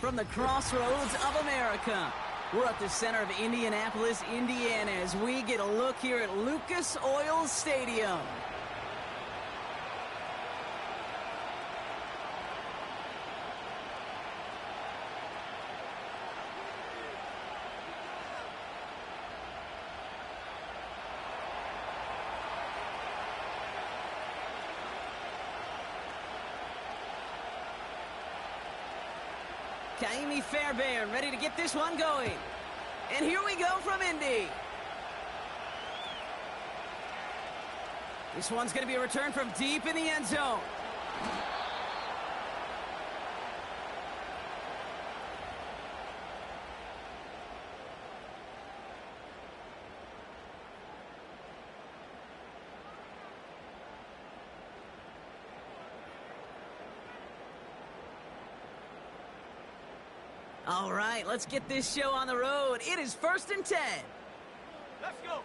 From the crossroads of America, we're at the center of Indianapolis, Indiana, as we get a look here at Lucas Oil Stadium. Fairbairn ready to get this one going. And here we go from Indy. This one's going to be a return from deep in the end zone. All right, let's get this show on the road. It is 1st and 10. Let's go.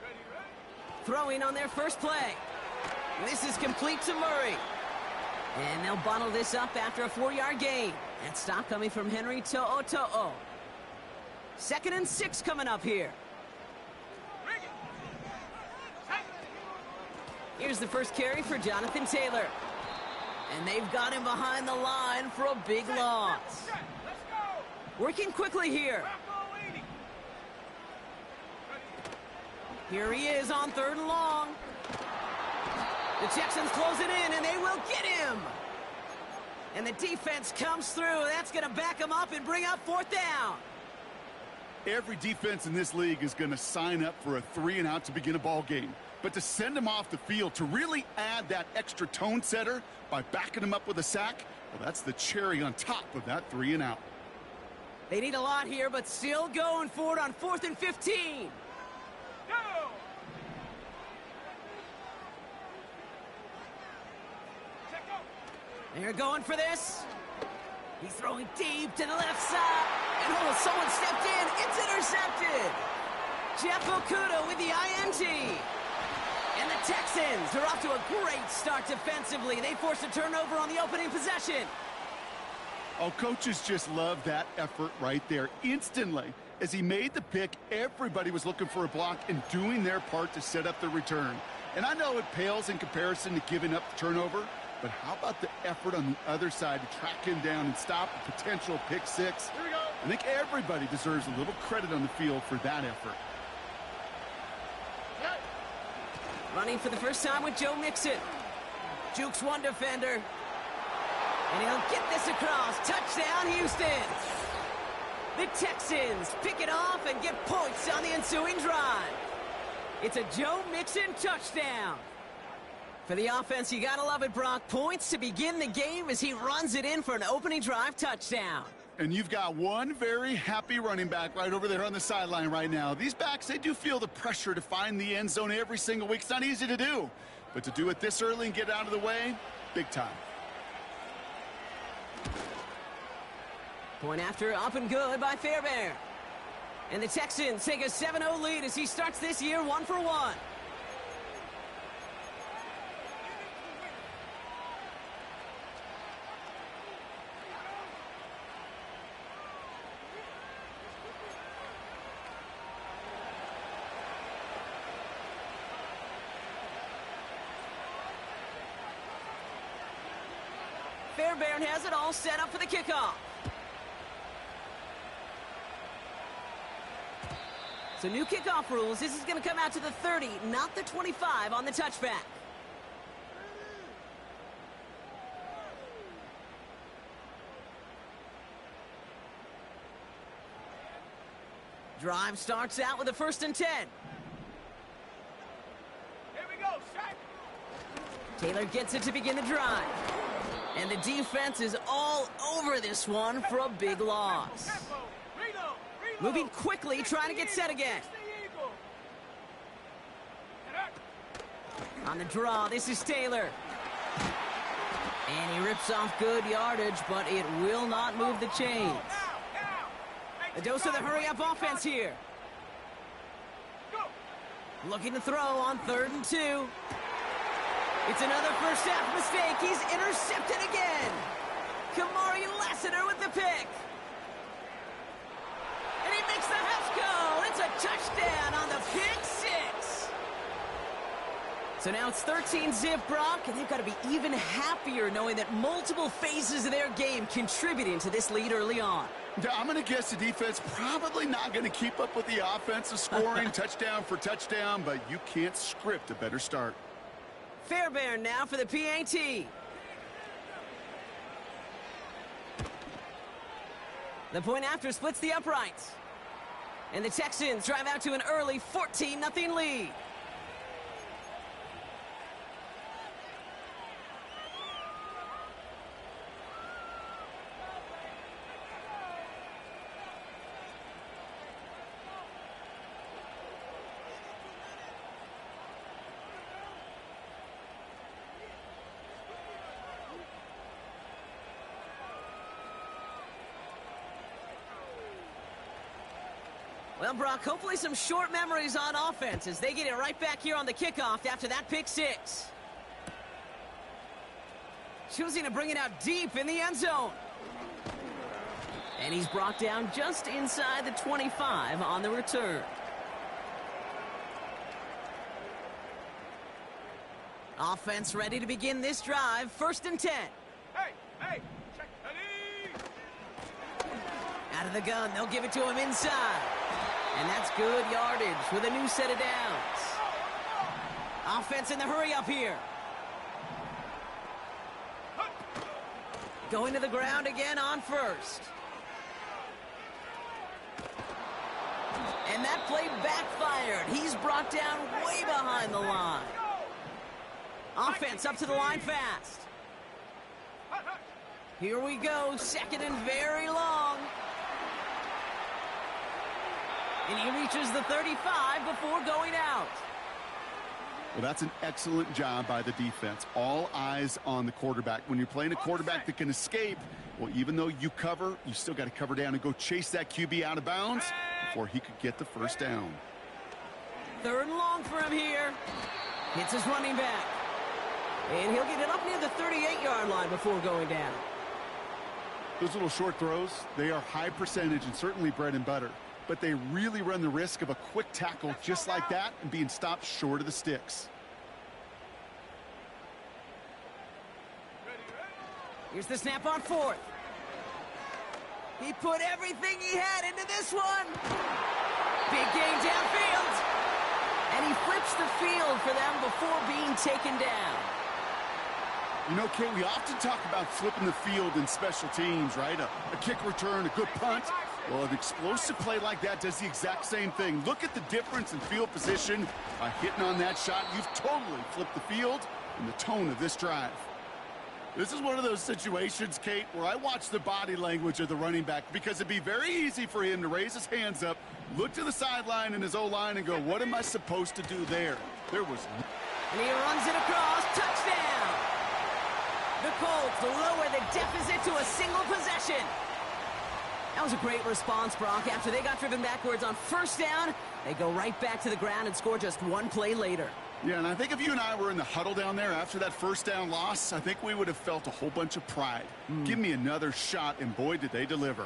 Ready? Throwing on their first play. This is complete to Murray. And they'll bottle this up after a 4-yard gain. That stop coming from Henry To'o. 2nd and 6 coming up here. Here's the first carry for Jonathan Taylor. And they've got him behind the line for a big loss. Working quickly here. Here he is on 3rd and long. The Texans close it in, and they will get him. And the defense comes through. That's going to back him up and bring up 4th down. Every defense in this league is going to sign up for a 3-and-out to begin a ball game. But to send him off the field, to really add that extra tone setter by backing him up with a sack, well, that's the cherry on top of that 3-and-out. They need a lot here, but still going for it on 4th and 15. Go! They're going for this. He's throwing deep to the left side. And oh, someone stepped in. It's intercepted. Jeff Okuda with the INT. And the Texans are off to a great start defensively. They forced a turnover on the opening possession. Oh, coaches just love that effort right there. Instantly, as he made the pick, everybody was looking for a block and doing their part to set up the return. And I know it pales in comparison to giving up the turnover, but how about the effort on the other side to track him down and stop a potential pick six? Here we go. I think everybody deserves a little credit on the field for that effort. Running for the first time with Joe Mixon. Jukes one defender. And he'll get this across. Touchdown, Houston. The Texans pick it off and get points on the ensuing drive. It's a Joe Mixon touchdown. For the offense, you gotta love it, Brock. Points to begin the game as he runs it in for an opening drive touchdown. And you've got one very happy running back right over there on the sideline right now. These backs, they do feel the pressure to find the end zone every single week. It's not easy to do. But to do it this early and get out of the way, big time. Point after, up and good by Fairbairn. And the Texans take a 7-0 lead as he starts this year 1 for 1. Fairbairn has it all set up for the kickoff. So new kickoff rules. This is going to come out to the 30, not the 25 on the touchback. Drive starts out with a 1st and 10. Here we go, Shaq. Taylor gets it to begin the drive. And the defense is all over this one for a big loss. Moving quickly, trying to get set again. On the draw, this is Taylor. And he rips off good yardage, but it will not move the chains. A dose of the hurry-up offense here. Looking to throw on 3rd and 2. It's another first half mistake. He's intercepted again. Kamari Lassiter with the pick. And he makes the house call. It's a touchdown on the pick six. So now it's 13-zip, Brock, and they've got to be even happier knowing that multiple phases of their game contributing to this lead early on. Yeah, I'm going to guess the defense probably not going to keep up with the offensive scoring touchdown for touchdown, but you can't script a better start. Fairbairn now for the PAT. The point after splits the uprights. And the Texans drive out to an early 14-0 lead. Well, Brock, hopefully some short memories on offense as they get it right back here on the kickoff after that pick six. Choosing to bring it out deep in the end zone. And he's brought down just inside the 25 on the return. Offense ready to begin this drive. 1st and 10. Hey, check the lead. Out of the gun, they'll give it to him inside. And that's good yardage with a new set of downs. Offense in the hurry up here. Going to the ground again on 1st. And that play backfired. He's brought down way behind the line. Offense up to the line fast. Here we go, 2nd and very long. And he reaches the 35 before going out. Well, that's an excellent job by the defense. All eyes on the quarterback. When you're playing a quarterback that can escape, well, even though you cover, you still got to cover down and go chase that QB out of bounds before he could get the first down. 3rd and long for him here. Hits his running back. And he'll get it up near the 38-yard line before going down. Those little short throws, they are high percentage and certainly bread and butter. But they really run the risk of a quick tackle just like that and being stopped short of the sticks. Here's the snap on 4th. He put everything he had into this one. Big gain downfield. And he flips the field for them before being taken down. You know, Kate, we often talk about flipping the field in special teams, right? A kick return, a good punt. Well, an explosive play like that does the exact same thing. Look at the difference in field position. By hitting on that shot, you've totally flipped the field and the tone of this drive. This is one of those situations, Kate, where I watch the body language of the running back because it'd be very easy for him to raise his hands up, look to the sideline in his O-line and go, what am I supposed to do there? There was... And he runs it across. Touchdown! The Colts lower the deficit to a single possession. That was a great response, Brock. After they got driven backwards on 1st down, they go right back to the ground and score just one play later. Yeah, and I think if you and I were in the huddle down there after that 1st down loss, I think we would have felt a whole bunch of pride. Give me another shot, and boy, did they deliver.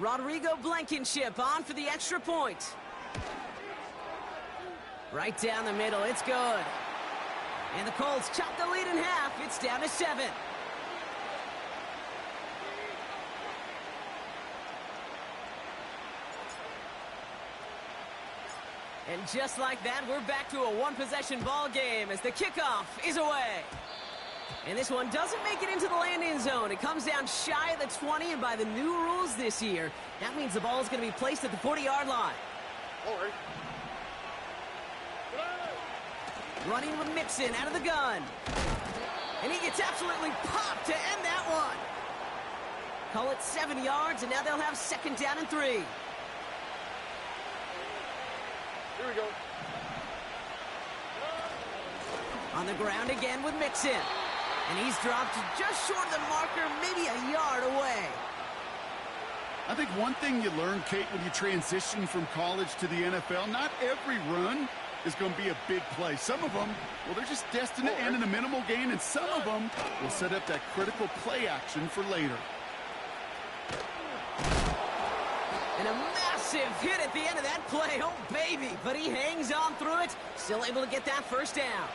Rodrigo Blankenship on for the extra point. Right down the middle, it's good. And the Colts chop the lead in half. It's down to 7. And just like that, we're back to a one-possession ball game as the kickoff is away. And this one doesn't make it into the landing zone. It comes down shy of the 20, and by the new rules this year, that means the ball is going to be placed at the 40-yard line. All right. Running with Mixon out of the gun. And he gets absolutely popped to end that one. Call it 7 yards, and now they'll have 2nd down and 3. Here we go. On the ground again with Mixon. And he's dropped just short of the marker, maybe a yard away. I think one thing you learn, Kate, when you transition from college to the NFL, not every run is going to be a big play. Some of them, well, they're just destined to end in a minimal gain, and some of them will set up that critical play action for later. And a massive hit at the end of that play. Oh, baby. But he hangs on through it. Still able to get that first down.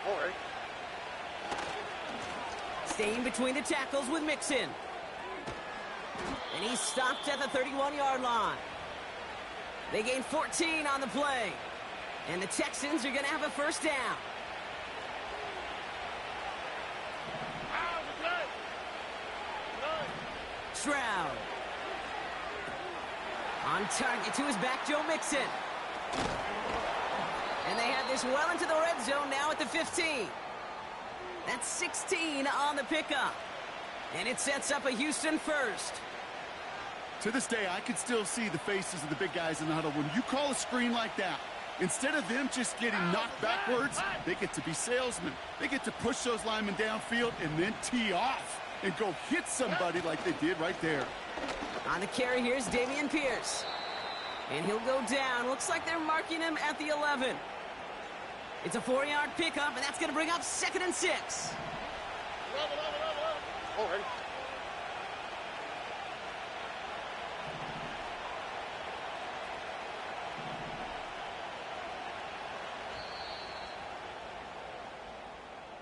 All right. Staying between the tackles with Mixon. And he's stopped at the 31-yard line. They gain 14 on the play. And the Texans are going to have a first down. Stroud. On target to his back, Joe Mixon. And they have this well into the red zone now at the 15. That's 16 on the pickup. And it sets up a Houston first. To this day, I can still see the faces of the big guys in the huddle. When you call a screen like that, instead of them just getting knocked backwards, they get to be salesmen. They get to push those linemen downfield and then tee off and go hit somebody like they did right there. On the carry, here's Dameon Pierce. And he'll go down. Looks like they're marking him at the 11. It's a 4-yard pickup, and that's going to bring up 2nd and 6. All right.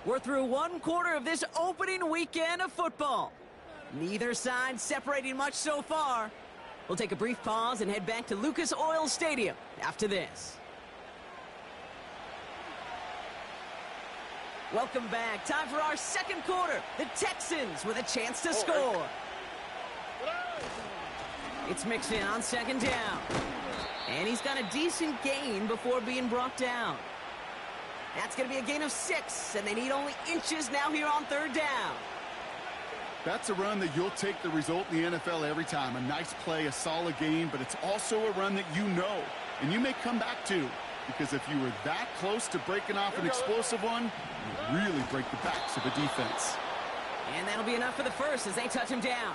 We're through one quarter of this opening weekend of football. Neither side separating much so far. We'll take a brief pause and head back to Lucas Oil Stadium after this. Welcome back. Time for our second quarter. The Texans with a chance to score. It's Mixon on 2nd down. And he's got a decent gain before being brought down. That's going to be a gain of 6, and they need only inches now here on 3rd down. That's a run that you'll take the result in the NFL every time. A nice play, a solid gain, but it's also a run that you know, and you may come back to, because if you were that close to breaking off an explosive one, you really break the backs of a defense. And that'll be enough for the first as they touch him down.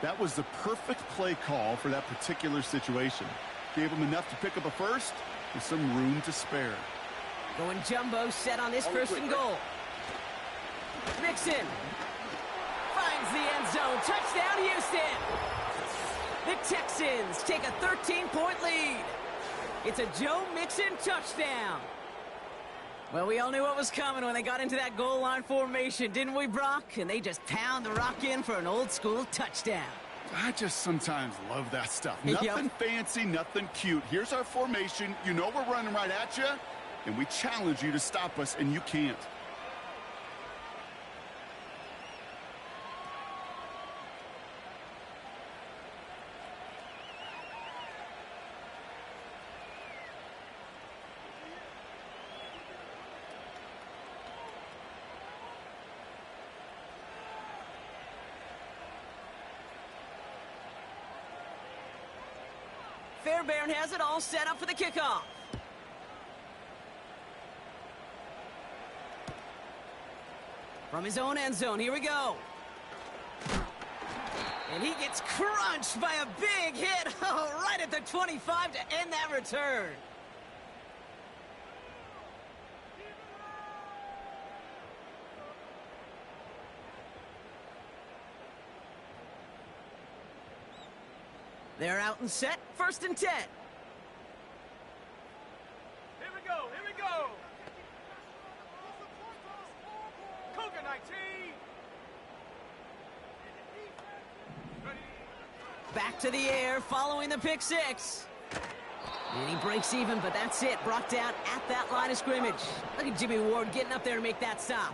That was the perfect play call for that particular situation. Gave him enough to pick up a first with some room to spare. Going jumbo set on this 1st and goal. Mixon finds the end zone. Touchdown, Houston. The Texans take a 13-point lead. It's a Joe Mixon touchdown. Well, we all knew what was coming when they got into that goal line formation, didn't we, Brock? And they just pound the rock in for an old-school touchdown. I just sometimes love that stuff. Nothing fancy, nothing cute. Here's our formation. You know we're running right at you. And we challenge you to stop us, and you can't. Fairbairn has it all set up for the kickoff. From his own end zone, here we go. And he gets crunched by a big hit, right at the 25 to end that return. They're out and set, 1st and 10. Here we go. Here we go. Cougar 19. Back to the air, following the pick 6. And he breaks even, but that's it. Brought down at that line of scrimmage. Look at Jimmy Ward getting up there to make that stop.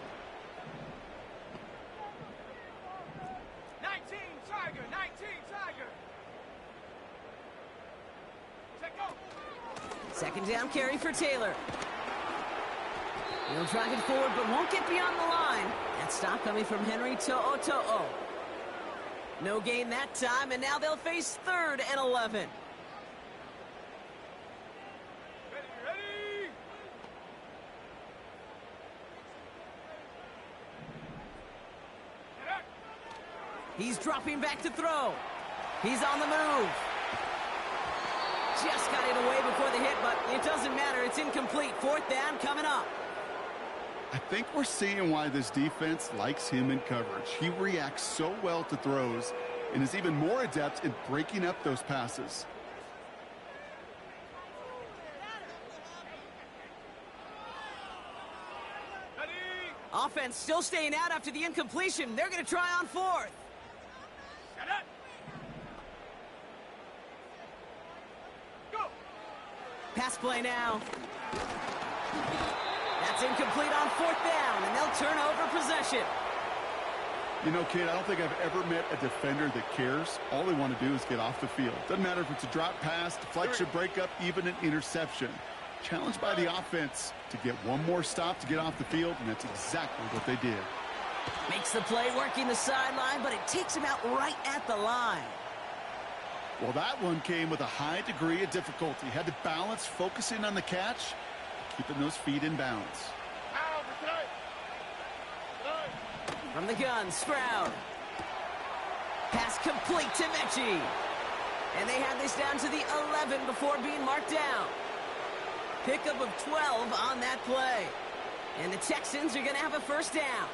19 Tiger. 19 Tiger. Check go. 2nd down carry for Taylor. He'll drive it forward, but won't get beyond the line. That stop coming from Henry To'o. No gain that time, and now they'll face 3rd and 11. Ready. He's dropping back to throw. He's on the move. just got it away before the hit, but it doesn't matter. It's incomplete. Fourth down coming up. I think we're seeing why this defense likes him in coverage. He reacts so well to throws and is even more adept in breaking up those passes. Offense still staying out after the incompletion. They're going to try on fourth. Set up. Go. Pass play now. That's incomplete on fourth down, and they'll turn over possession. You know, kid, I don't think I've ever met a defender that cares. All they want to do is get off the field. Doesn't matter if it's a drop pass, deflection, breakup, even an interception. Challenged by the offense to get one more stop to get off the field, and that's exactly what they did. Makes the play working the sideline, but it takes him out right at the line. Well, that one came with a high degree of difficulty. Had to balance focusing on the catch, keeping those feet in bounds. From the gun, Stroud. Pass complete to Mechie. And they have this down to the 11 before being marked down. Pickup of 12 on that play. And the Texans are going to have a first down.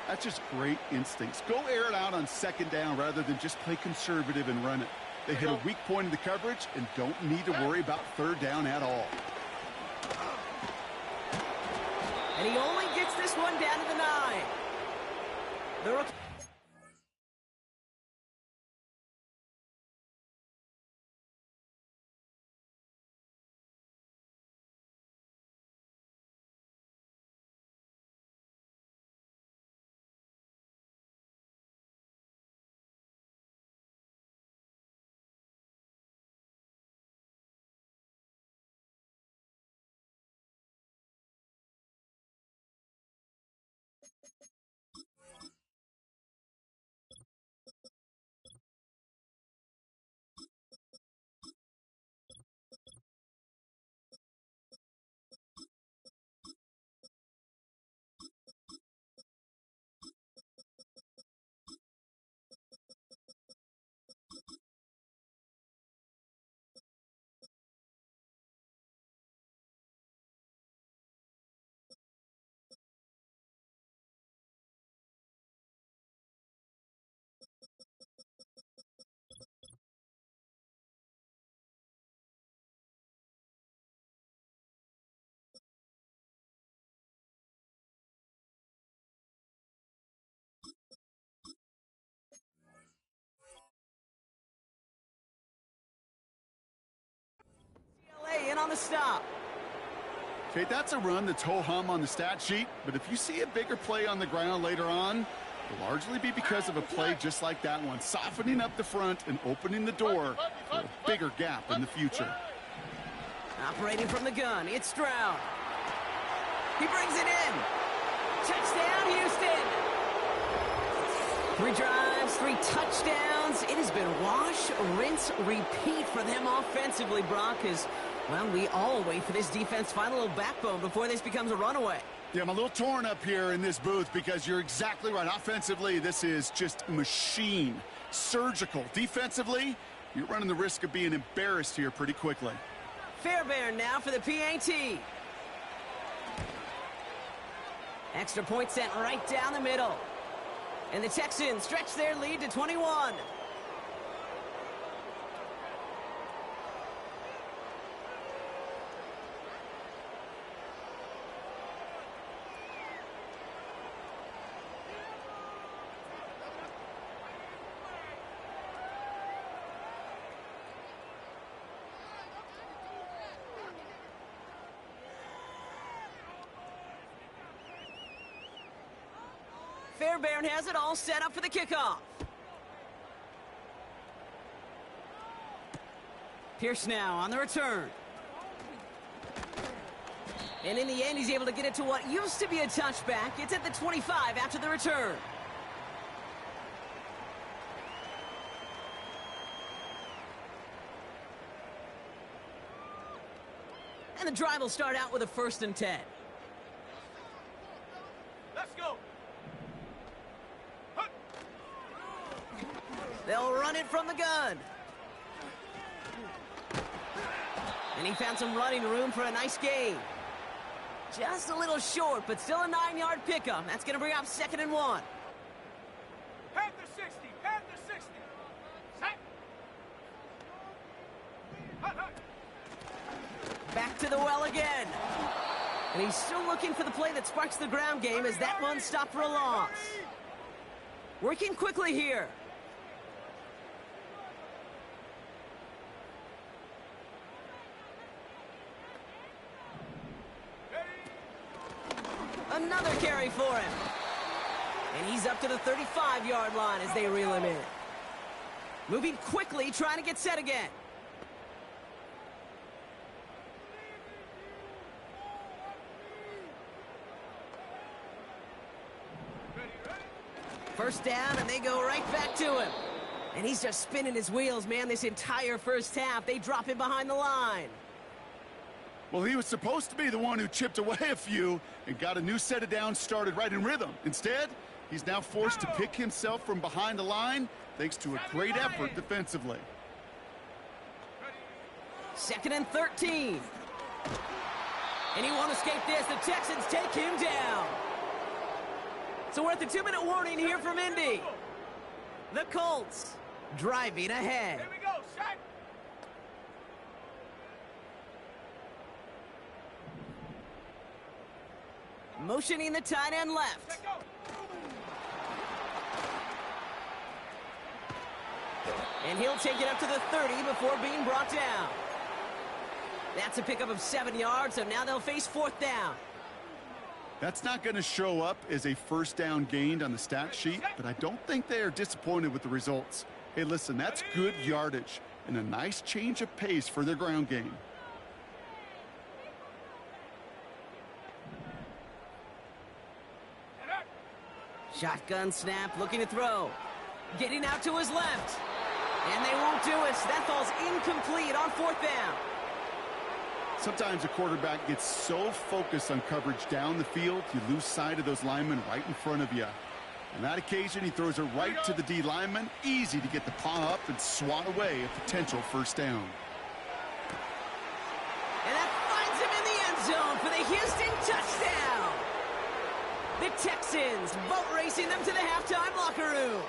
That's just great instincts. Go air it out on second down rather than just play conservative and run it. They hit a weak point in the coverage and don't need to worry about third down at all. And he only gets this one down to the 9. The rookie. In on the stop. Okay, that's a run that's ho-hum on the stat sheet, but if you see a bigger play on the ground later on, it'll largely be because of a play just like that one, softening up the front and opening the door for a bigger gap in the future. Operating from the gun, it's Stroud. He brings it in. Touchdown, Houston. 3 drives, 3 touchdowns. It has been wash, rinse, repeat for them offensively, Brock, as, well, we all wait for this defense to find a little backbone before this becomes a runaway. Yeah, I'm a little torn up here in this booth because you're exactly right. Offensively, this is just machine, surgical. Defensively, you're running the risk of being embarrassed here pretty quickly. Fairbairn now for the PAT. Extra point sent right down the middle. And the Texans stretch their lead to 21. Fairbairn has it all set up for the kickoff. Pierce now on the return. And in the end, he's able to get it to what used to be a touchback. It's at the 25 after the return. And the drive will start out with a 1st and 10. Let's go. They'll run it from the gun. And he found some running room for a nice gain. Just a little short, but still a 9-yard pickup. That's going to bring up 2nd and 1. Panther 60, Panther 60. Set. Hut, hut. Back to the well again. And he's still looking for the play that sparks the ground game as that one stopped for a loss. Working quickly here. Another carry for him. And he's up to the 35-yard line as they reel him in. Moving quickly, trying to get set again. First down, and they go right back to him. And he's just spinning his wheels, man, this entire first half. They drop him behind the line. Well, he was supposed to be the one who chipped away a few and got a new set of downs started right in rhythm. Instead, he's now forced to pick himself from behind the line thanks to a great effort defensively. 2nd and 13. And he won't escape this. The Texans take him down. So we're at the 2-minute warning here from Indy. The Colts driving ahead. Here we go, set. Motioning the tight end left. Let go. And he'll take it up to the 30 before being brought down. That's a pickup of 7 yards, so now they'll face 4th down. That's not going to show up as a first down gained on the stat sheet, but I don't think they are disappointed with the results. Hey, listen, that's good yardage and a nice change of pace for their ground game. Shotgun snap, looking to throw. Getting out to his left. And they won't do it. That falls incomplete on 4th down. Sometimes a quarterback gets so focused on coverage down the field, you lose sight of those linemen right in front of you. On that occasion, he throws it right to the D lineman. Easy to get the paw up and swat away a potential first down. And that finds him in the end zone for the Houston touchdown. The Texans boat racing them to the halftime locker room.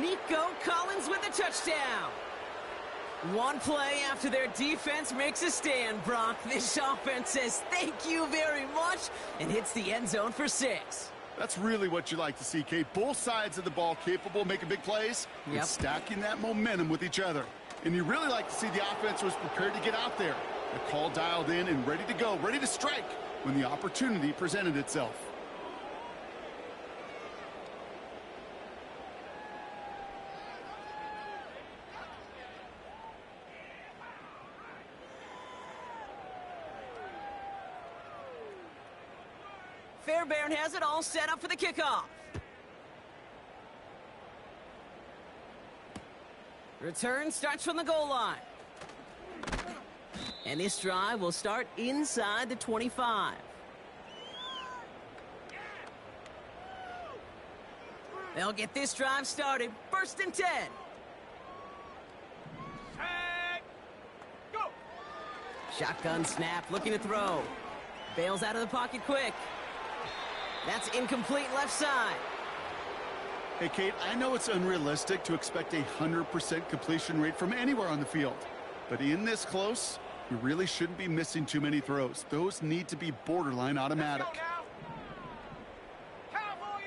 Nico Collins with the touchdown. One play after their defense makes a stand, Brock. This offense says thank you very much and hits the end zone for 6. That's really what you like to see, Kate. Both sides of the ball capable of making big plays and stacking that momentum with each other. And you really like to see the offense was prepared to get out there. The call dialed in and ready to go, ready to strike when the opportunity presented itself. Fairbairn has it all set up for the kickoff. Return starts from the goal line. And this drive will start inside the 25. They'll get this drive started. 1st and 10. Set. Go. Shotgun snap, looking to throw. Bails out of the pocket quick. That's incomplete left side. Hey, Kate, I know it's unrealistic to expect a 100% completion rate from anywhere on the field. But in this close, you really shouldn't be missing too many throws. Those need to be borderline automatic. Let's go now. Cowboy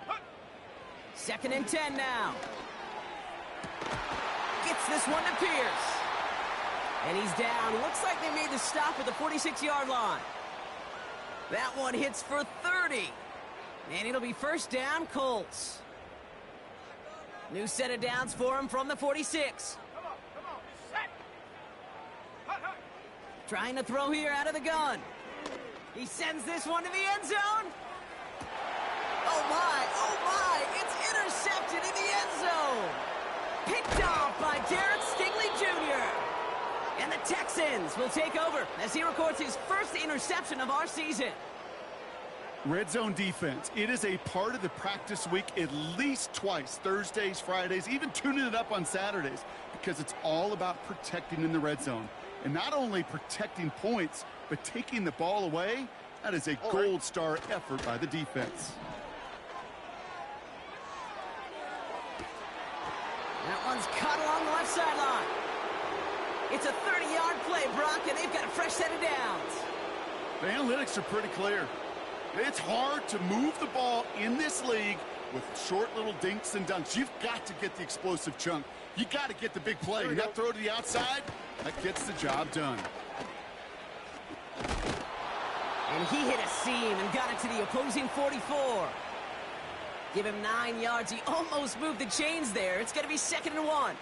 80. 2nd and 10 now. Gets this one to Pierce. And he's down. Looks like they made the stop at the 46-yard line. That one hits for 30. And it'll be 1st down, Colts. New set of downs for him from the 46. Come on. Set. Hut, hut. Trying to throw here out of the gun. He sends this one to the end zone. Oh my, it's intercepted in the end zone. Picked off by Derek Stingley Jr. And the Texans will take over as he records his first interception of our season. Red zone defense. It is a part of the practice week at least twice. Thursdays, Fridays, even tuning it up on Saturdays. because it's all about protecting in the red zone. And not only protecting points, but taking the ball away, that is a gold star effort by the defense. That one's cut along the left sideline. It's a 30-yard play, Brock, and they've got a fresh set of downs. The analytics are pretty clear. It's hard to move the ball in this league with short little dinks and dunks. You've got to get the explosive chunk. You got to get the big play. And that throw to the outside, that gets the job done. And he hit a seam and got it to the opposing 44. Give him 9 yards. He almost moved the chains there. It's going to be 2nd and 1.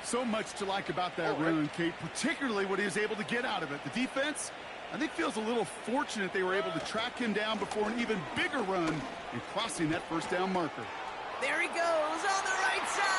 So much to like about that run, Kate, particularly what he was able to get out of it. The defense, I think, feels a little fortunate they were able to track him down before an even bigger run and crossing that first down marker. There he goes on the right side.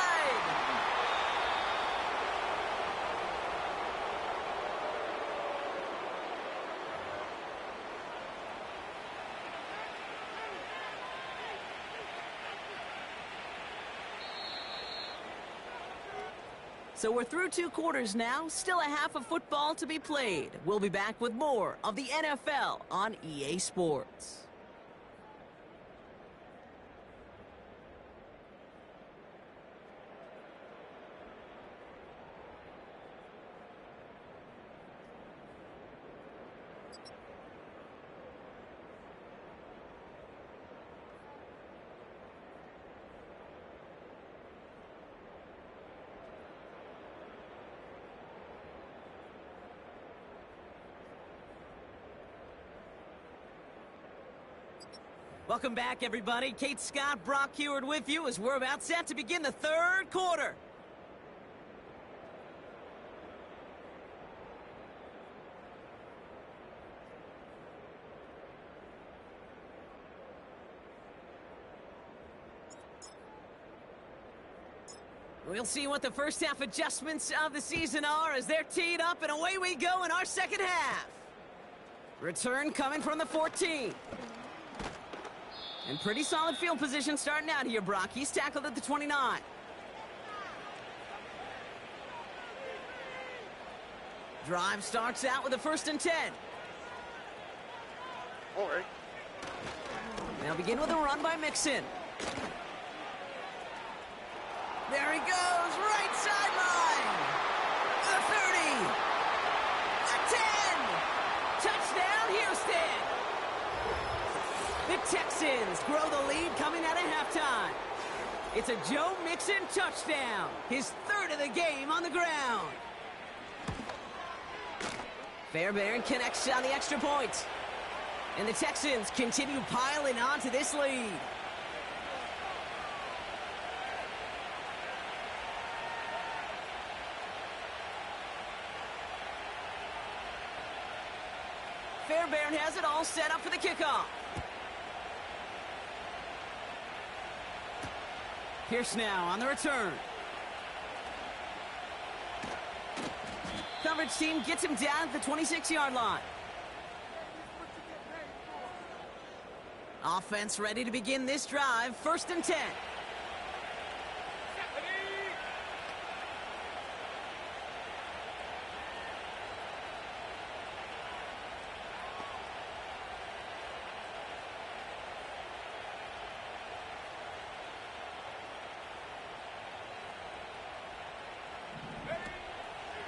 So we're through 2 quarters now, still a half of football to be played. We'll be back with more of the NFL on EA Sports. Welcome back, everybody. Kate Scott, Brock Heward with you as we're about set to begin the 3rd quarter. We'll see what the first half adjustments of the season are as they're teed up, and away we go in our second half. Return coming from the 14. And pretty solid field position starting out here, Brock. He's tackled at the 29. Drive starts out with a 1st and 10. All right. They'll begin with a run by Mixon. There he goes, right sideline. The 30. The 10. Touchdown, Houston. The Texans grow the lead coming out of halftime. It's a Joe Mixon touchdown, his 3rd of the game on the ground. Fairbairn connects on the extra point. And the Texans continue piling onto this lead. Fairbairn has it all set up for the kickoff. Pierce now on the return. Coverage team gets him down at the 26-yard line. Offense ready to begin this drive. 1st and 10.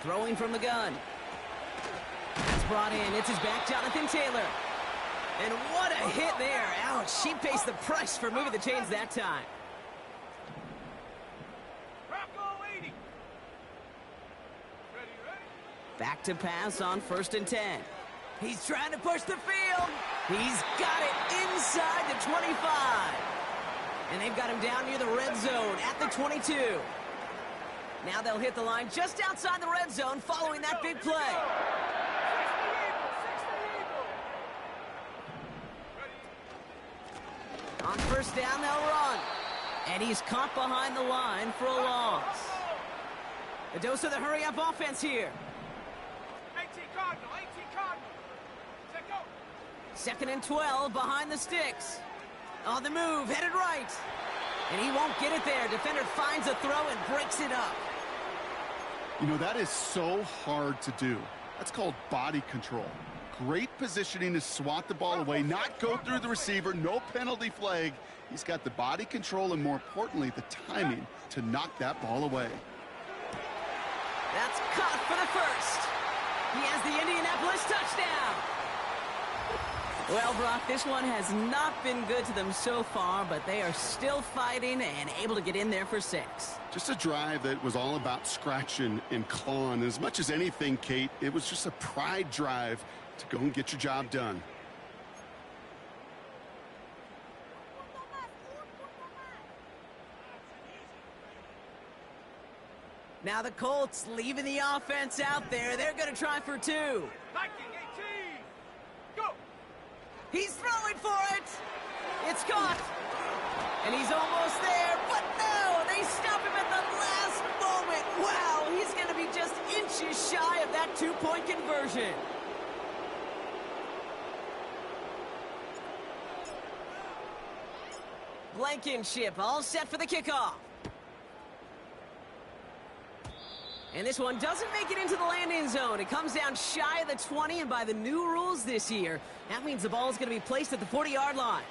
Throwing from the gun. That's brought in. It's his back, Jonathan Taylor. And what a hit there. Ouch. She pays the price for moving the chains that time. Back to pass on 1st and 10. He's trying to push the field. He's got it inside the 25. And they've got him down near the red zone at the 22. Now they'll hit the line just outside the red zone following that big play. On 1st down, they'll run. And he's caught behind the line for a loss. A dose of the hurry-up offense here. 18 Cardinal. 2nd and 12 behind the sticks. On the move, headed right. And he won't get it there. Defender finds a throw and breaks it up. You know, that is so hard to do. That's called body control. Great positioning to swat the ball away, not go through the receiver, no penalty flag. He's got the body control and, more importantly, the timing to knock that ball away. That's caught for the first. He has the Indianapolis touchdown. Well, Brock, this one has not been good to them so far, but they are still fighting and able to get in there for 6. Just a drive that was all about scratching and clawing. As much as anything, Kate, it was just a pride drive to go and get your job done. Now the Colts leaving the offense out there. They're going to try for 2. Viking 18. Go. He's throwing for it. It's caught. And he's almost there, but no, they stop him at the last moment. Wow, he's going to be just inches shy of that 2-point conversion. Blankenship all set for the kickoff. And this one doesn't make it into the landing zone. It comes down shy of the 20, and by the new rules this year, that means the ball is going to be placed at the 40-yard line.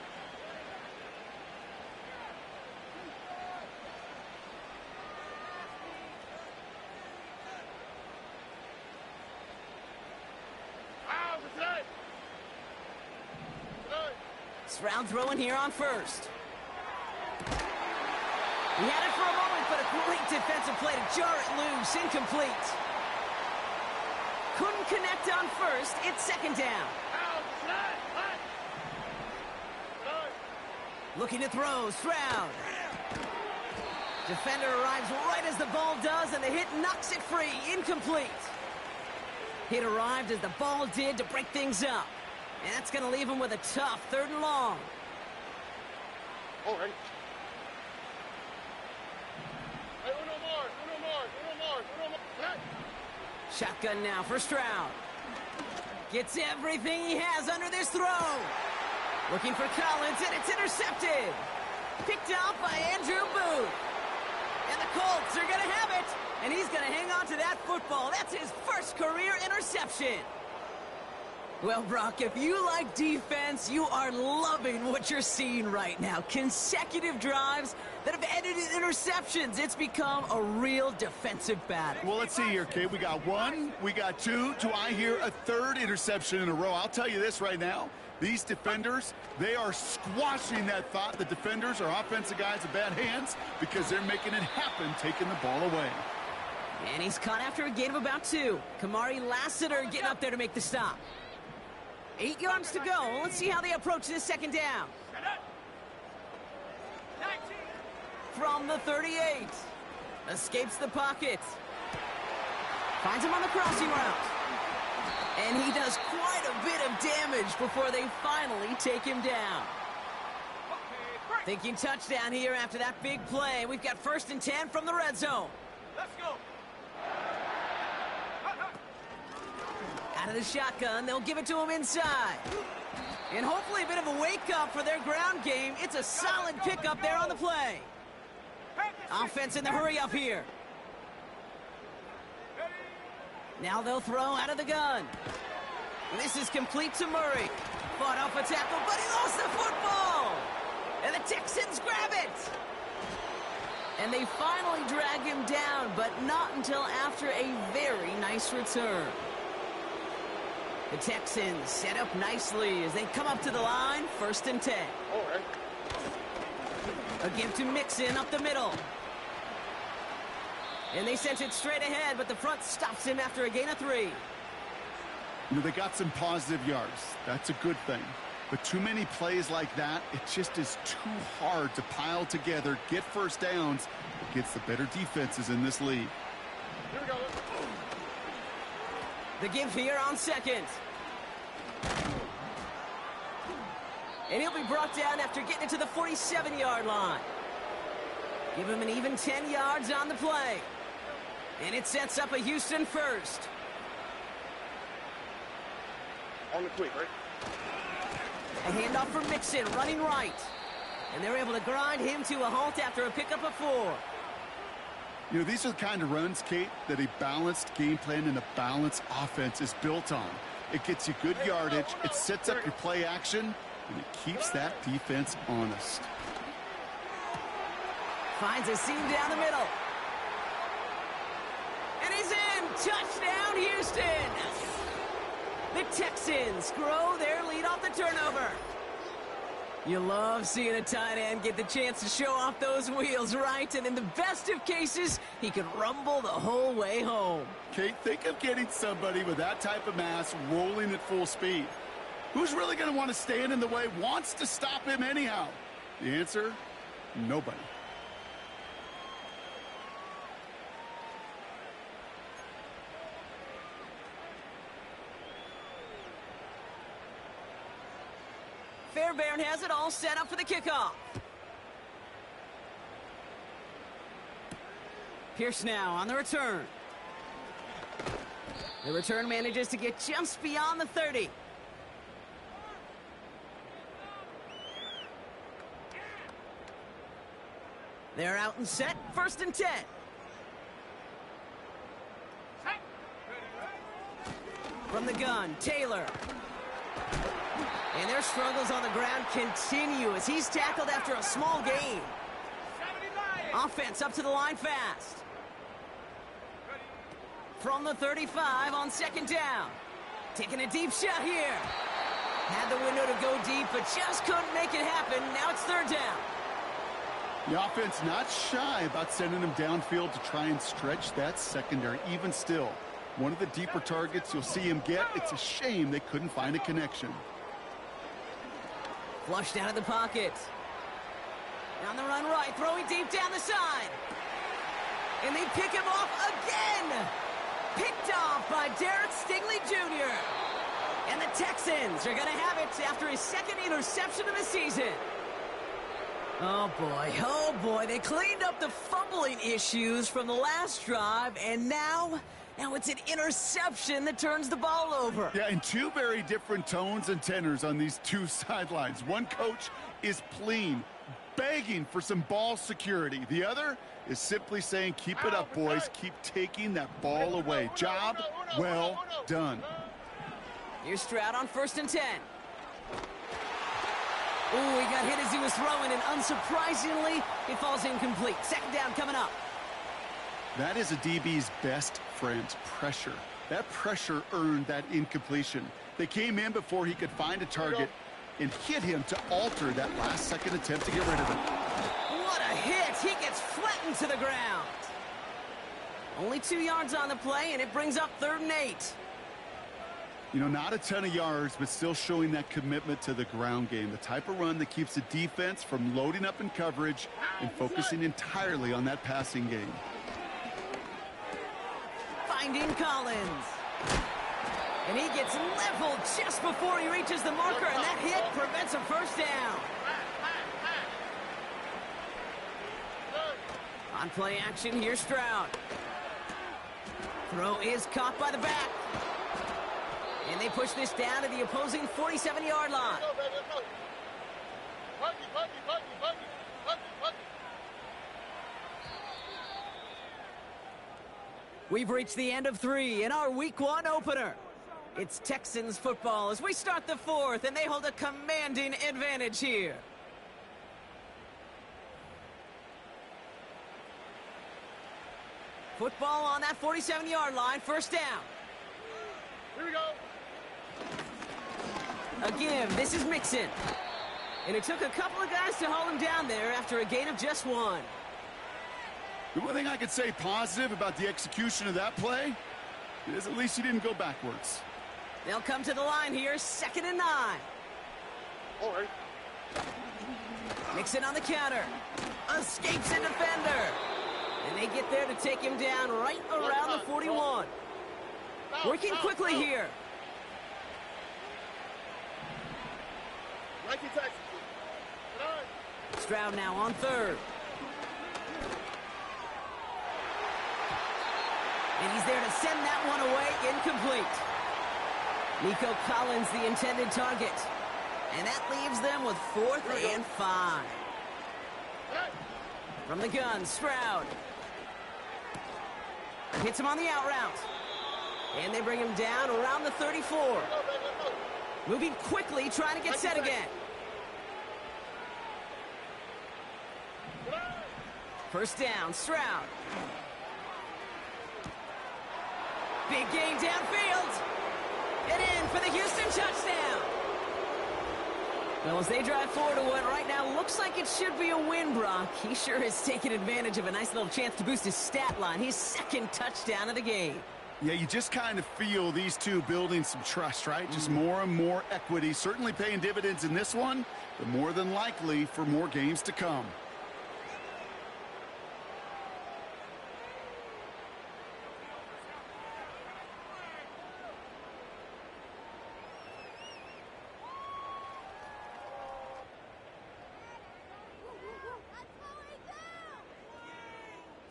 Stroud throwing here on first. He had it for a moment, but a great defensive play to jar it loose. Incomplete. Couldn't connect on first. It's second down. Looking to throw. Stroud. Defender arrives right as the ball does, and the hit knocks it free. Incomplete. Hit arrived as the ball did to break things up. And that's going to leave him with a tough 3rd and long. All right. Shotgun now for Stroud. Gets everything he has under this throw. Looking for Collins, and it's intercepted. Picked out by Andrew Booth. And the Colts are going to have it. And he's going to hang on to that football. That's his first career interception. Well, Brock, if you like defense, you are loving what you're seeing right now. Consecutive drives that have ended in interceptions. It's become a real defensive battle. Well, let's see here, Kate. We got 1, we got 2. Do I hear a 3rd interception in a row? I'll tell you this right now. These defenders, they are squashing that thought. The defenders are offensive guys with bad hands because they're making it happen, taking the ball away. And he's caught after a gain of about 2. Kamari Lassiter getting up there to make the stop. 8 yards to go. Let's see how they approach this second down. From the 38. Escapes the pocket. Finds him on the crossing route. And he does quite a bit of damage before they finally take him down. Thinking touchdown here after that big play. We've got 1st and 10 from the red zone. Let's go. Out of the shotgun, they'll give it to him inside. And hopefully a bit of a wake-up for their ground game. It's a solid pickup there on the play. Offense in the hurry-up here. Now they'll throw out of the gun. This is complete to Murray. Fought off a tackle, but he lost the football. And the Texans grab it. And they finally drag him down, but not until after a very nice return. The Texans set up nicely as they come up to the line, 1st and 10. All right. A give to Mixon up the middle. And they sent it straight ahead, but the front stops him after a gain of 3. You know, they got some positive yards. That's a good thing. But too many plays like that, it just is too hard to pile together, get first downs against the better defenses in this league. Here we go. The give here on 2nd. And he'll be brought down after getting it to the 47-yard line. Give him an even 10 yards on the play. And it sets up a Houston 1st. On the quick, right? A handoff for Mixon, running right. And they're able to grind him to a halt after a pickup of 4. You know, these are the kind of runs, Kate, that a balanced game plan and a balanced offense is built on. It gets you good yardage, it sets up your play action, and it keeps that defense honest. Finds a seam down the middle. And he's in! Touchdown, Houston! The Texans grow their lead off the turnover. You love seeing a tight end get the chance to show off those wheels, right? And in the best of cases, he could rumble the whole way home. Kate, think of getting somebody with that type of mass rolling at full speed. Who's really going to want to stand in the way, wants to stop him anyhow? The answer, nobody. Fairbairn has it all set up for the kickoff. Pierce now on the return. The return manages to get just beyond the 30. They're out and set, 1st and 10. From the gun, Taylor. And their struggles on the ground continue as he's tackled after a small gain. Offense up to the line fast. From the 35 on 2nd down. Taking a deep shot here. Had the window to go deep, but just couldn't make it happen. Now it's 3rd down. The offense not shy about sending them downfield to try and stretch that secondary. Even still, one of the deeper targets you'll see him get. It's a shame they couldn't find a connection. Flushed out of the pocket. On the run right, throwing deep down the side. And they pick him off again. Picked off by Derek Stingley Jr. And the Texans are going to have it after his 2nd interception of the season. Oh boy, they cleaned up the fumbling issues from the last drive, and now it's an interception that turns the ball over. Yeah, and two very different tones and tenors on these two sidelines. One coach is pleading, begging for some ball security. The other is simply saying, keep it up, boys. Keep taking that ball away. Job well done. Here's Stroud on 1st and 10. Ooh, he got hit as he was throwing, and unsurprisingly, it falls incomplete. 2nd down coming up. That is a DB's best friend, pressure. That pressure earned that incompletion. They came in before he could find a target and hit him to alter that last-second attempt to get rid of him. What a hit! He gets flattened to the ground. Only 2 yards on the play, and it brings up 3rd and 8. You know, not a ton of yards, but still showing that commitment to the ground game. The type of run that keeps the defense from loading up in coverage and focusing entirely on that passing game. Finding Collins. And he gets leveled just before he reaches the marker, and that hit prevents a 1st down. On play action, here's Stroud. Throw is caught by the back. And they push this down to the opposing 47-yard line. We've reached the end of 3 in our Week 1 opener. It's Texans football as we start the 4th, and they hold a commanding advantage here. Football on that 47-yard line, 1st down. Here we go. Again, this is Mixon. And it took a couple of guys to hold him down there after a gain of just 1. The one thing I could say positive about the execution of that play is at least he didn't go backwards. They'll come to the line here, 2nd and 9. All right. Mixon on the counter. Escapes a defender. And they get there to take him down right around the 41. Working quickly here. Like Texas. Stroud now on 3rd. And he's there to send that one away, incomplete. Nico Collins, the intended target. And that leaves them with 4th and 5. From the gun, Stroud. Hits him on the out route. And they bring him down around the 34. Moving quickly, trying to get set again. First down, Stroud. Big gain downfield. And in for the Houston touchdown. Well, as they drive forward to what right now looks like it should be a win, Brock, he sure has taken advantage of a nice little chance to boost his stat line. His second touchdown of the game. Yeah, you just kind of feel these two building some trust, right? Just more and more equity. Certainly paying dividends in this one, but more than likely for more games to come.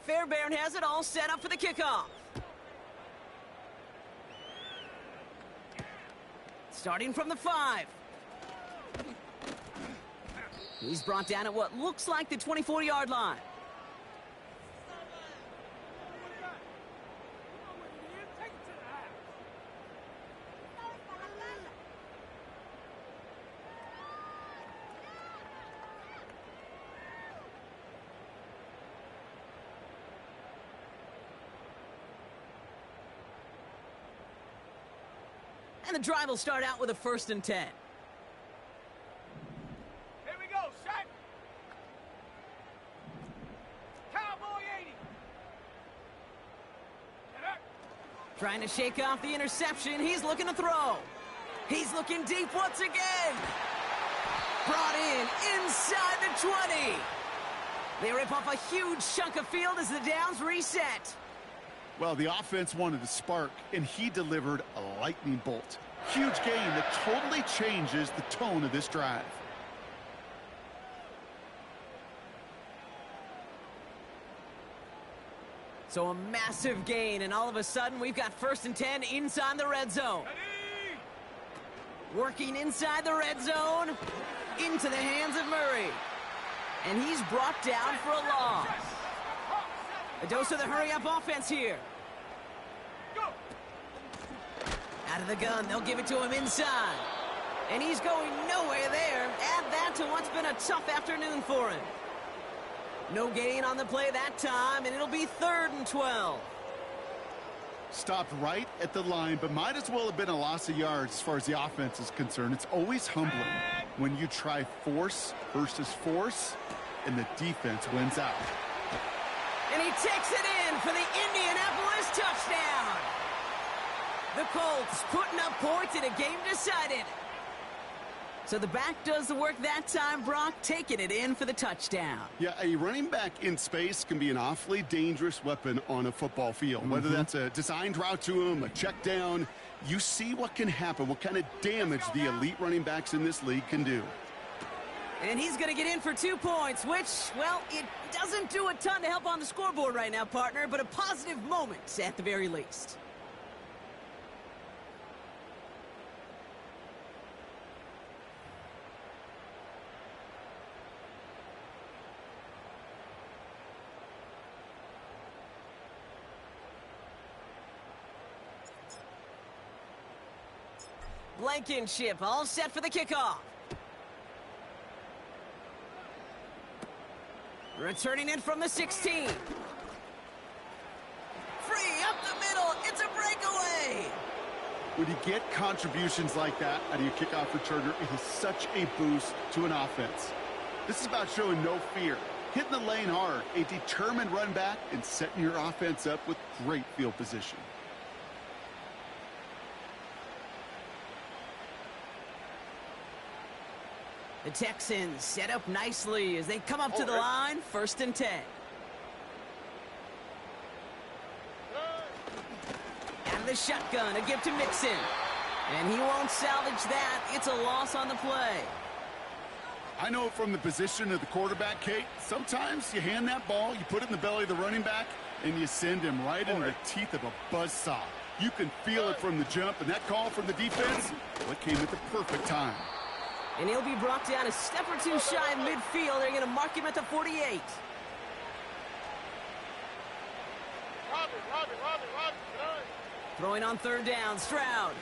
Fairbairn has it all set up for the kickoff. Starting from the 5. He's brought down at what looks like the 24-yard line. And the drive will start out with a 1st and 10. Here we go, set. Cowboy 80. Get up. Trying to shake off the interception. He's looking to throw. He's looking deep once again. Brought in inside the 20. They rip off a huge chunk of field as the downs reset. Well, the offense wanted to spark, and he delivered a lightning bolt. Huge gain that totally changes the tone of this drive. So a massive gain, and all of a sudden, we've got 1st and 10 inside the red zone. Ready. Working inside the red zone, into the hands of Murray. And he's brought down for a loss. A dose of the hurry-up offense here. Go. Out of the gun, they'll give it to him inside. And he's going nowhere there. Add that to what's been a tough afternoon for him. No gain on the play that time, and it'll be 3rd and 12. Stopped right at the line, but might as well have been a loss of yards as far as the offense is concerned. It's always humbling when you try force versus force, and the defense wins out. And he takes it in for the Indianapolis touchdown. The Colts putting up points in a game decided. So the back does the work that time, Brock, taking it in for the touchdown. Yeah, a running back in space can be an awfully dangerous weapon on a football field. Whether that's a designed route to him, a check down, you see what can happen, what kind of damage the elite running backs in this league can do. And he's going to get in for 2 points, which, well, it doesn't do a ton to help on the scoreboard right now, partner, but a positive moment at the very least. Blankenship all set for the kickoff. Returning in from the 16. Free up the middle. It's a breakaway. When you get contributions like that out of your kickoff returner, it is such a boost to an offense. This is about showing no fear, hitting the lane hard, a determined run back, and setting your offense up with great field position. The Texans set up nicely as they come up to the line, 1st and 10. Out of the shotgun, a give to Mixon. And he won't salvage that. It's a loss on the play. I know from the position of the quarterback, Kate, sometimes you hand that ball, you put it in the belly of the running back, and you send him right into the teeth of a buzzsaw. You can feel it from the jump, and that call from the defense, well, it came at the perfect time. And he'll be brought down a step or two shy of midfield. They're going to mark him at the 48. Throwing on third down, Stroud.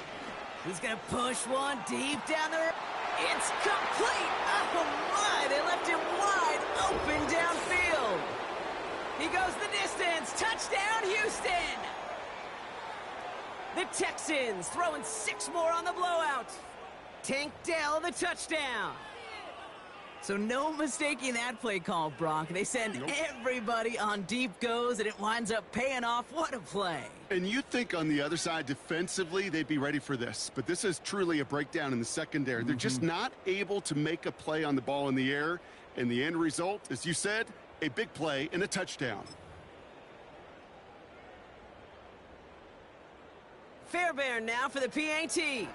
He's going to push one deep down the... It's complete! Oh my, they left him wide open downfield. He goes the distance. Touchdown, Houston! The Texans throwing 6 more on the blowout. Tank Dell, the touchdown. So no mistaking that play call, Brock. They send everybody on deep goes, and it winds up paying off. What a play. And you think on the other side, defensively, they'd be ready for this. But this is truly a breakdown in the secondary. They're just not able to make a play on the ball in the air. And the end result, as you said, a big play and a touchdown. Fairbairn now for the PAT.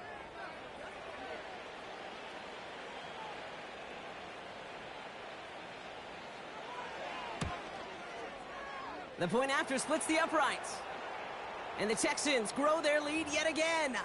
The point after splits the uprights. And the Texans grow their lead yet again.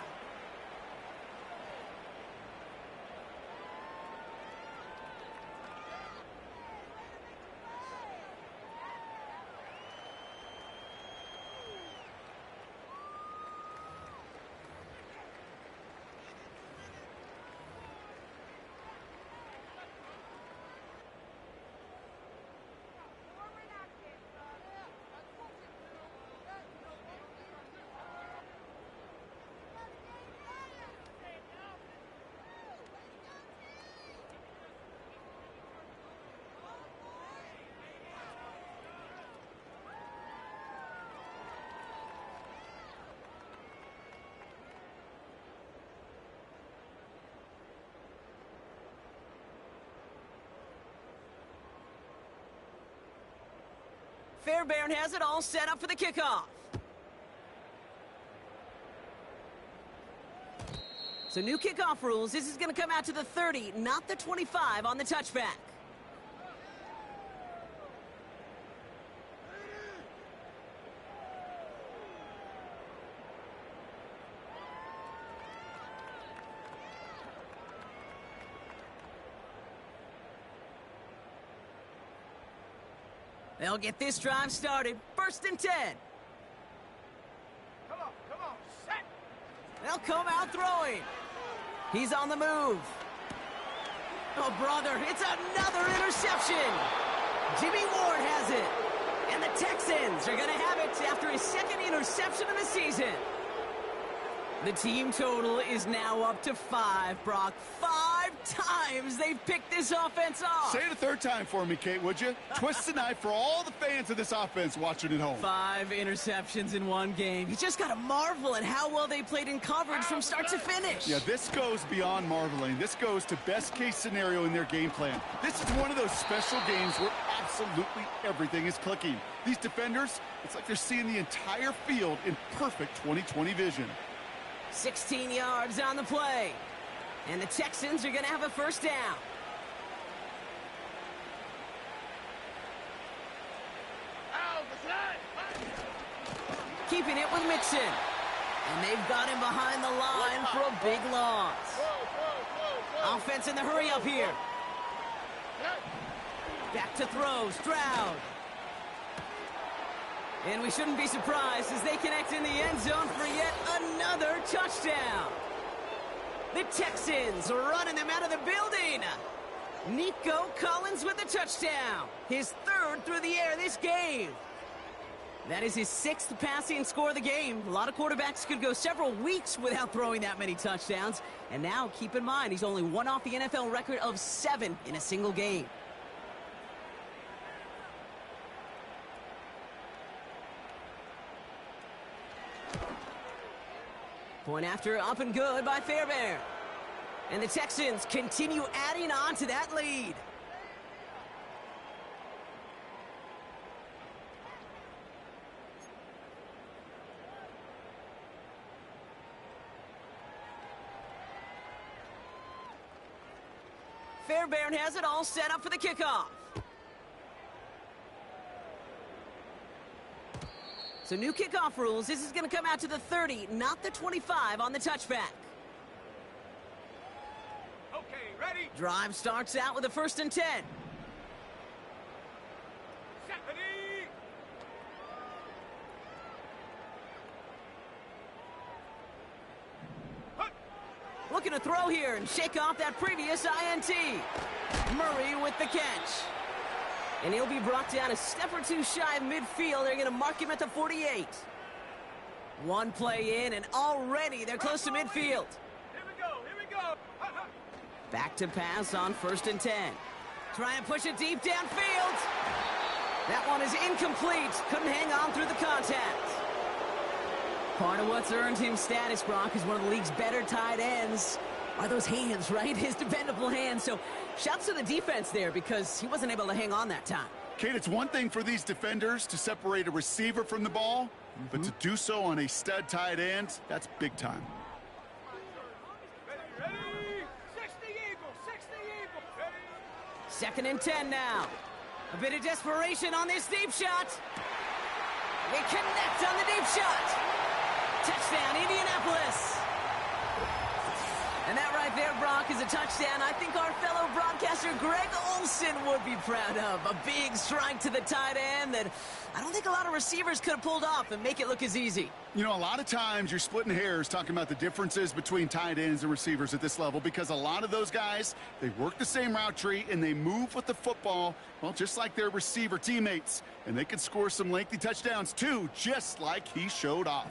Fairbairn has it all set up for the kickoff. So new kickoff rules. This is going to come out to the 30, not the 25 on the touchback. They'll get this drive started. 1st and 10. Come on, set. They'll come out throwing. He's on the move. Oh, brother, it's another interception. Jimmy Ward has it. And the Texans are going to have it after his 2nd interception of the season. The team total is now up to 5, Brock. 5 times they've picked this offense off. Say it a 3rd time for me, Kate, would you? Twist the knife for all the fans of this offense watching at home. 5 interceptions in one game. You just got to marvel at how well they played in coverage from start to finish. Yeah, this goes beyond marveling. This goes to best-case scenario in their game plan. This is one of those special games where absolutely everything is clicking. These defenders, it's like they're seeing the entire field in perfect 20/20 vision. 16 yards on the play. And the Texans are going to have a 1st down. Keeping it with Mixon. And they've got him behind the line for a big loss. Offense in the hurry up here. Back to throw, Stroud. And we shouldn't be surprised as they connect in the end zone for yet another touchdown. The Texans running them out of the building. Nico Collins with the touchdown. His 3rd through the air this game. That is his 6th passing score of the game. A lot of quarterbacks could go several weeks without throwing that many touchdowns. And now, keep in mind, he's only 1 off the NFL record of 7 in a single game. Point after, up and good by Fairbairn. And the Texans continue adding on to that lead. Fairbairn has it all set up for the kickoff. So new kickoff rules. This is going to come out to the 30, not the 25 on the touchback. Okay, ready? Drive starts out with a 1st and 10. Set, ready. looking to throw here and shake off that previous INT. Murray with the catch. And he'll be brought down a step or two shy of midfield. They're going to mark him at the 48. One play in, and already they're close to midfield. Here we go, here we go. Back to pass on 1st and 10. Try and push it deep downfield. That one is incomplete. Couldn't hang on through the contact. Part of what's earned him status, Brock, is one of the league's better tight ends. Are those hands, right? His dependable hands. So shouts to the defense there because he wasn't able to hang on that time. Kate, it's one thing for these defenders to separate a receiver from the ball, but to do so on a stud tight end, that's big time. Ready? 60 Eagle, 60 Eagle. Ready? 2nd and 10 now. A bit of desperation on this deep shot. They connect on the deep shot. Touchdown, Indianapolis. And that right there, Brock, is a touchdown I think our fellow broadcaster Greg Olson would be proud of. A big strike to the tight end that I don't think a lot of receivers could have pulled off and make it look as easy. You know, a lot of times you're splitting hairs talking about the differences between tight ends and receivers at this level because a lot of those guys, they work the same route tree and they move with the football, well, just like their receiver teammates. And they can score some lengthy touchdowns, too, just like he showed off.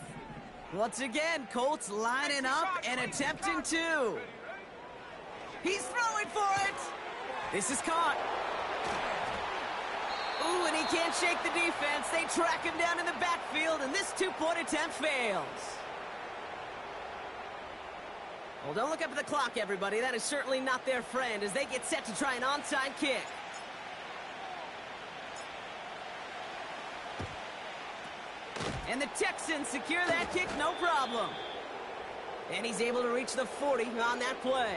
Once again, Colts lining up and attempting to. He's throwing for it. This is caught. Ooh, and he can't shake the defense. They track him down in the backfield, and this two-point attempt fails. Well, don't look up at the clock, everybody. That is certainly not their friend as they get set to try an onside kick. And the Texans secure that kick, no problem. And he's able to reach the 40 on that play.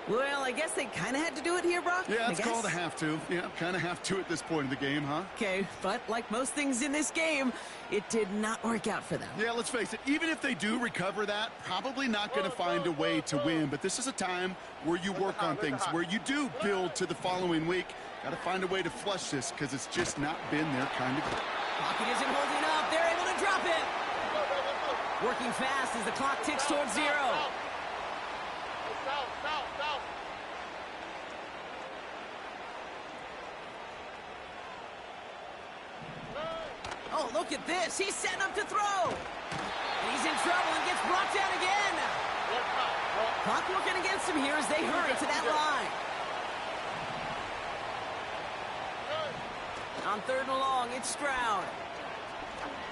Well, I guess they kind of had to do it here, Brock. Yeah, it's called a have to. Yeah, kind of have to at this point in the game, huh? Okay, but like most things in this game, it did not work out for them. Yeah, let's face it, even if they do recover that, probably not going to find a way to win. But this is a time where you work on things, where you do build to the following week. Got to find a way to flush this because it's just not been their kind of game. Pocket isn't holding up. They're able to drop it. Working fast as the clock ticks towards 0. Oh, look at this. He's setting up to throw. He's in trouble and gets brought down again. Clock working against him here as they hurry to that line. On 3rd and long, it's Stroud.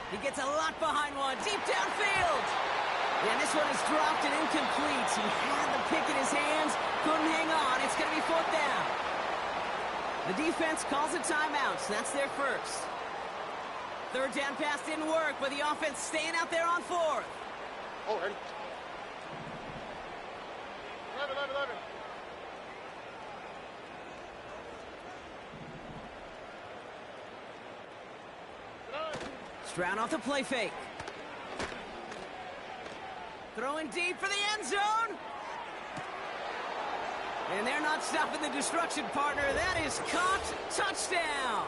He gets a lot behind one, deep downfield. And this one is dropped and incomplete. He had the pick in his hands, couldn't hang on. It's going to be 4th down. The defense calls a timeout, so that's their first. 3rd down pass didn't work, but the offense staying out there on 4th. Oh, ready? 11. Stroud off the play fake. Throwing deep for the end zone. And they're not stopping the destruction, partner. That is caught. Touchdown.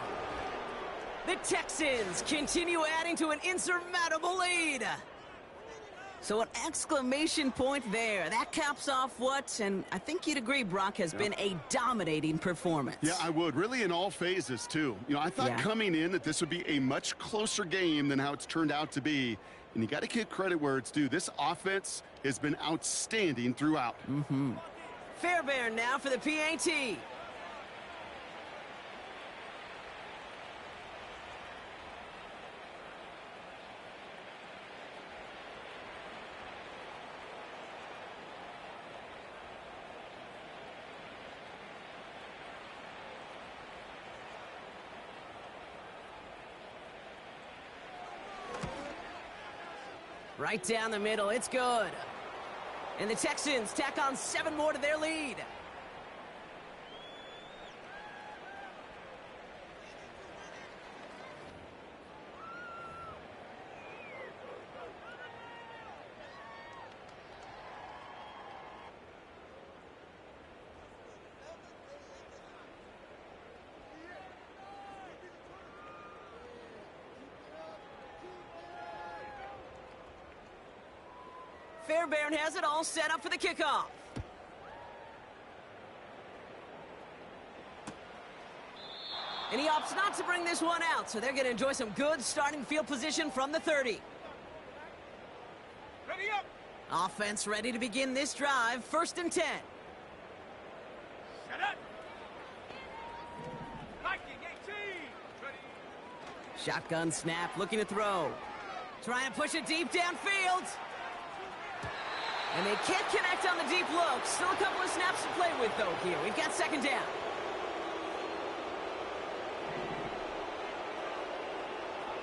The Texans continue adding to an insurmountable lead. So an exclamation point there. That caps off what, and I think you'd agree, Brock, has been a dominating performance. Yeah, I would. Really in all phases, too. You know, I thought coming in that this would be a much closer game than how it's turned out to be. And you got to give credit where it's due. This offense has been outstanding throughout. Fairbairn now for the PAT. Right down the middle, it's good. And the Texans tack on 7 more to their lead. Fairbairn has it all set up for the kickoff. And he opts not to bring this one out, so they're going to enjoy some good starting field position from the 30. Ready up! Offense ready to begin this drive, 1st and 10. Set up! Liking 18! Ready! Shotgun snap, looking to throw. Trying to push it deep downfield. And they can't connect on the deep look. Still a couple of snaps to play with, though, here. We've got 2nd down.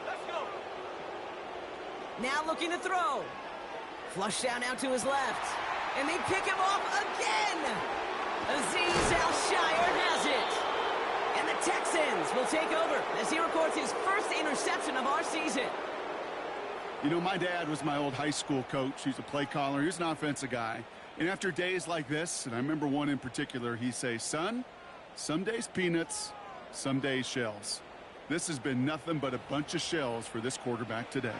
Let's go! Now looking to throw. Flush down out to his left. And they pick him off again. Aziz Al-Shire has it. And the Texans will take over as he records his 1st interception of our season. You know, my dad was my old high school coach. He's a play caller. He's an offensive guy. And after days like this, and I remember one in particular, he'd say, son, some days peanuts, some days shells. This has been nothing but a bunch of shells for this quarterback today.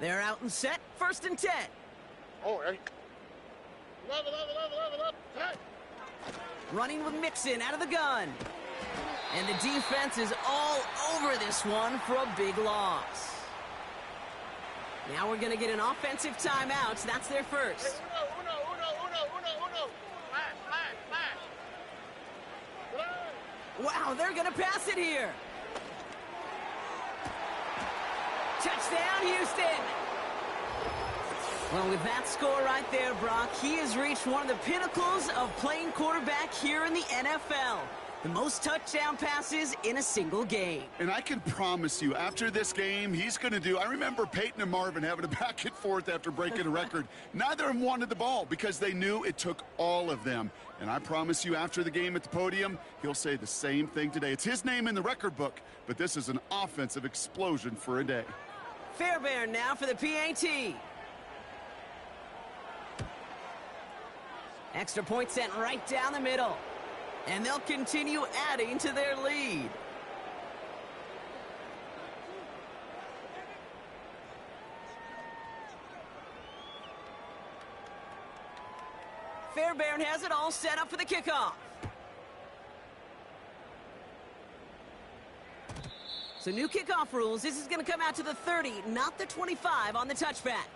They're out and set, 1st and 10. Oh, Eddie. 11, 10. Running with Mixon out of the gun. And the defense is all over this one for a big loss. Now we're going to get an offensive timeout. That's their first. Uno. Flash. Wow, they're going to pass it here. Touchdown, Houston! Well, with that score right there, Brock, he has reached one of the pinnacles of playing quarterback here in the NFL. The most touchdown passes in a single game. And I can promise you, after this game, he's going to do... I remember Peyton and Marvin having a back and forth after breaking a record. Neither of them wanted the ball because they knew it took all of them. And I promise you, after the game at the podium, he'll say the same thing today. It's his name in the record book, but this is an offensive explosion for a day. Fairbairn now for the PAT. Extra point sent right down the middle. And they'll continue adding to their lead. Fairbairn has it all set up for the kickoff. So new kickoff rules. This is going to come out to the 30, not the 25 on the touchback.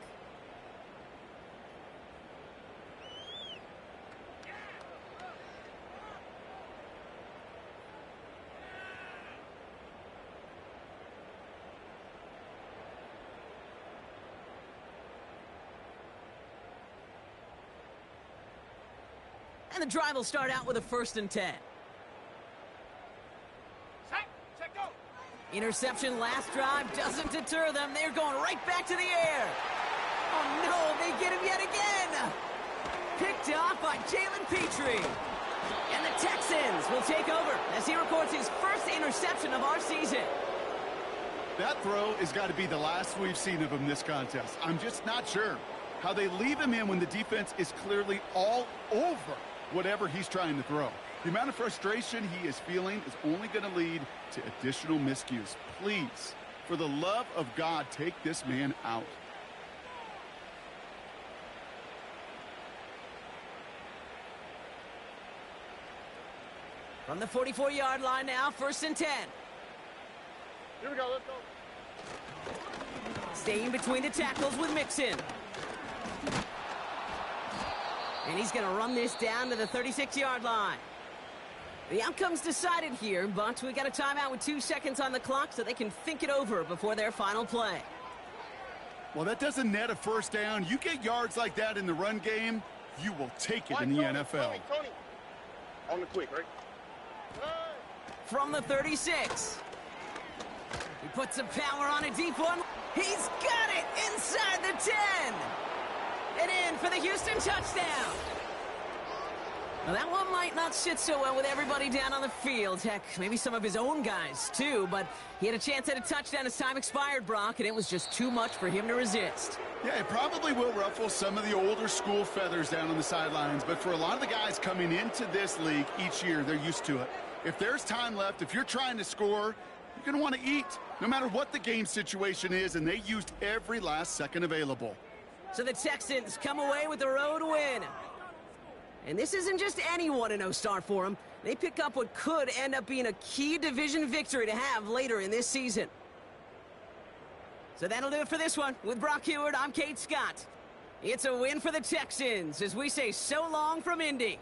And the drive will start out with a 1st and 10. Set, go! Interception last drive doesn't deter them. They're going right back to the air. Oh, no, they get him yet again. Picked off by Jalen Petrie. And the Texans will take over as he records his 1st interception of our season. That throw has got to be the last we've seen of him this contest. I'm just not sure how they leave him in when the defense is clearly all over whatever he's trying to throw. The amount of frustration he is feeling is only going to lead to additional miscues. Please, for the love of God, take this man out. From the 44-yard line now, 1st and 10. Here we go, let's go. Staying between the tackles with Mixon. And he's going to run this down to the 36-yard line. The outcome's decided here, but we got a timeout with 2 seconds on the clock so they can think it over before their final play. Well, that doesn't net a first down. You get yards like that in the run game, you will take it in the NFL. Tony. On the quick, right? From the 36. He puts some power on a deep one. He's got it inside the 10. And in for the Houston touchdown. Now, that one might not sit so well with everybody down on the field. Heck, maybe some of his own guys, too. But he had a chance at a touchdown as time expired, Brock, and it was just too much for him to resist. Yeah, it probably will ruffle some of the older school feathers down on the sidelines. But for a lot of the guys coming into this league each year, they're used to it. If there's time left, if you're trying to score, you're going to want to eat, no matter what the game situation is, and they used every last second available. So the Texans come away with the road win. And this isn't just any 1-0 start for them. They pick up what could end up being a key division victory to have later in this season. So that'll do it for this one. With Brock Heward, I'm Kate Scott. It's a win for the Texans as we say so long from Indy.